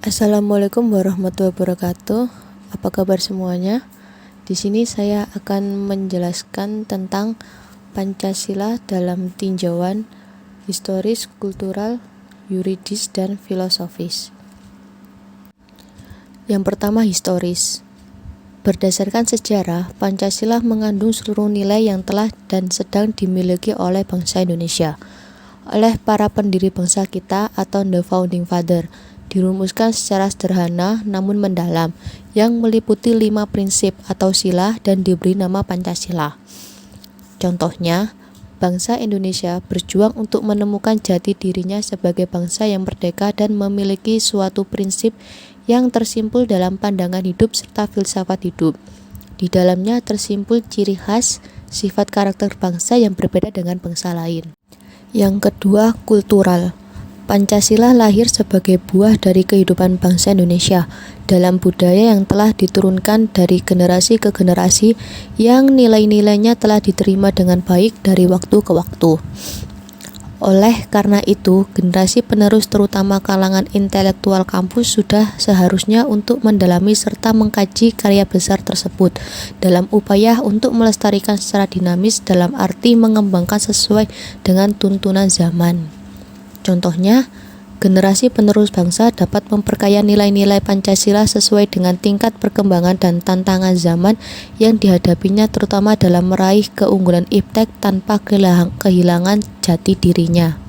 Assalamualaikum warahmatullahi wabarakatuh. Apa kabar semuanya? Di sini saya akan menjelaskan tentang Pancasila dalam tinjauan historis, kultural, yuridis, dan filosofis. Yang pertama, historis. Berdasarkan sejarah, Pancasila mengandung seluruh nilai yang telah dan sedang dimiliki oleh bangsa Indonesia, oleh para pendiri bangsa kita atau The Founding Father, dirumuskan secara sederhana namun mendalam, yang meliputi 5 prinsip atau sila dan diberi nama Pancasila. Contohnya, bangsa Indonesia berjuang untuk menemukan jati dirinya sebagai bangsa yang merdeka dan memiliki suatu prinsip yang tersimpul dalam pandangan hidup serta filsafat hidup. Di dalamnya tersimpul ciri khas, sifat karakter bangsa yang berbeda dengan bangsa lain. Yang kedua, kultural. Pancasila lahir sebagai buah dari kehidupan bangsa Indonesia dalam budaya yang telah diturunkan dari generasi ke generasi, yang nilai-nilainya telah diterima dengan baik dari waktu ke waktu. Oleh karena itu, generasi penerus terutama kalangan intelektual kampus sudah seharusnya untuk mendalami serta mengkaji karya besar tersebut dalam upaya untuk melestarikan secara dinamis, dalam arti mengembangkan sesuai dengan tuntunan zaman. Contohnya, generasi penerus bangsa dapat memperkaya nilai-nilai Pancasila sesuai dengan tingkat perkembangan dan tantangan zaman yang dihadapinya, terutama dalam meraih keunggulan iptek tanpa kehilangan jati dirinya.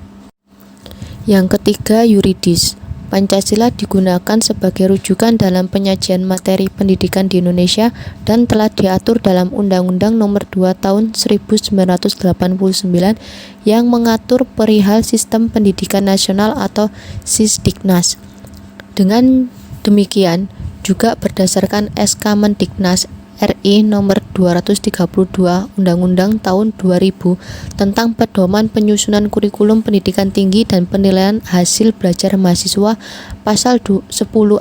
Yang ketiga, yuridis. Pancasila digunakan sebagai rujukan dalam penyajian materi pendidikan di Indonesia dan telah diatur dalam Undang-Undang Nomor 2 Tahun 1989 yang mengatur perihal sistem pendidikan nasional atau Sisdiknas. Dengan demikian, juga berdasarkan SK Mendiknas RI Nomor 232 Undang-Undang Tahun 2000 tentang pedoman penyusunan kurikulum pendidikan tinggi dan penilaian hasil belajar mahasiswa, pasal 10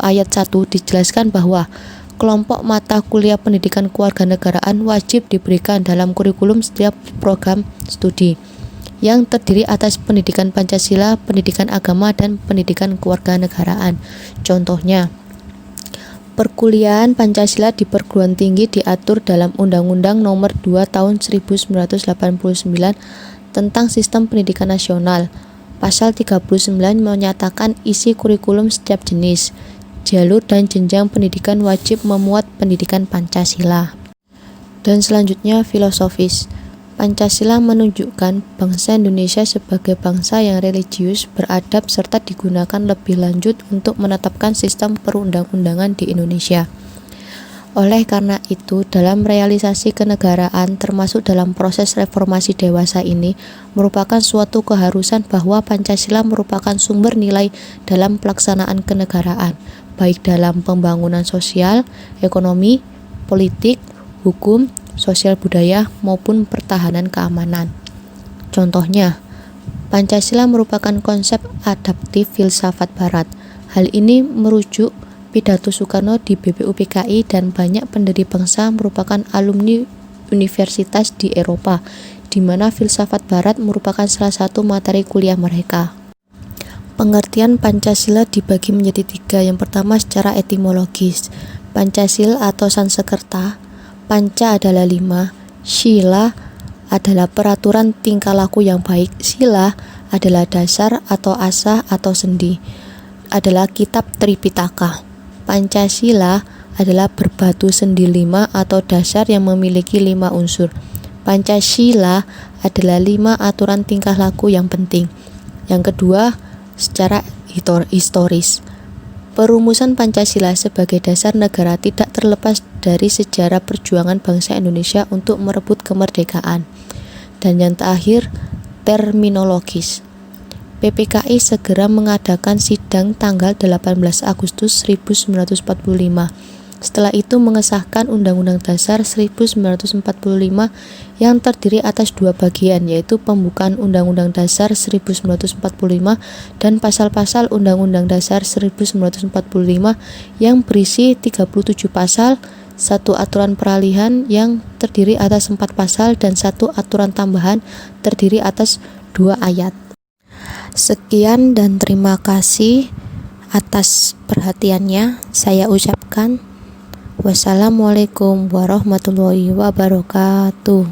ayat 1 dijelaskan bahwa kelompok mata kuliah pendidikan kewarganegaraan wajib diberikan dalam kurikulum setiap program studi, yang terdiri atas pendidikan Pancasila, pendidikan agama, dan pendidikan kewarganegaraan. Contohnya, perkuliahan Pancasila di perguruan tinggi diatur dalam Undang-Undang Nomor 2 Tahun 1989 tentang Sistem Pendidikan Nasional. Pasal 39 menyatakan isi kurikulum setiap jenis, jalur, dan jenjang pendidikan wajib memuat pendidikan Pancasila. Dan selanjutnya, filosofis. Pancasila menunjukkan bangsa Indonesia sebagai bangsa yang religius, beradab, serta digunakan lebih lanjut untuk menetapkan sistem perundang-undangan di Indonesia. Oleh karena itu, dalam realisasi kenegaraan, termasuk dalam proses reformasi dewasa ini, merupakan suatu keharusan bahwa Pancasila merupakan sumber nilai dalam pelaksanaan kenegaraan, baik dalam pembangunan sosial, ekonomi, politik, hukum, sosial budaya, maupun pertahanan keamanan. Contohnya, Pancasila merupakan konsep adaptif filsafat Barat. Hal ini merujuk pidato Soekarno di BPUPKI, dan banyak pendiri bangsa merupakan alumni universitas di Eropa, di mana filsafat Barat merupakan salah satu materi kuliah mereka. Pengertian Pancasila dibagi menjadi 3. Yang pertama, secara etimologis. Pancasila atau Sanskerta. Panca adalah 5, sila adalah peraturan tingkah laku yang baik, sila adalah dasar atau asah atau sendi, adalah kitab Tripitaka. Pancasila adalah berbatu sendi 5 atau dasar yang memiliki 5 unsur. Pancasila adalah 5 aturan tingkah laku yang penting. Yang kedua, secara historis. Perumusan Pancasila sebagai dasar negara tidak terlepas dari sejarah perjuangan bangsa Indonesia untuk merebut kemerdekaan. Dan yang terakhir, terminologis. PPKI segera mengadakan sidang tanggal 18 Agustus 1945. Setelah itu mengesahkan Undang-Undang Dasar 1945 yang terdiri atas 2 bagian, yaitu pembukaan Undang-Undang Dasar 1945 dan pasal-pasal Undang-Undang Dasar 1945 yang berisi 37 pasal, 1 aturan peralihan yang terdiri atas 4 pasal, dan 1 aturan tambahan terdiri atas 2 ayat. Sekian dan terima kasih. Atas perhatiannya, saya ucapkan wassalamualaikum warahmatullahi wabarakatuh.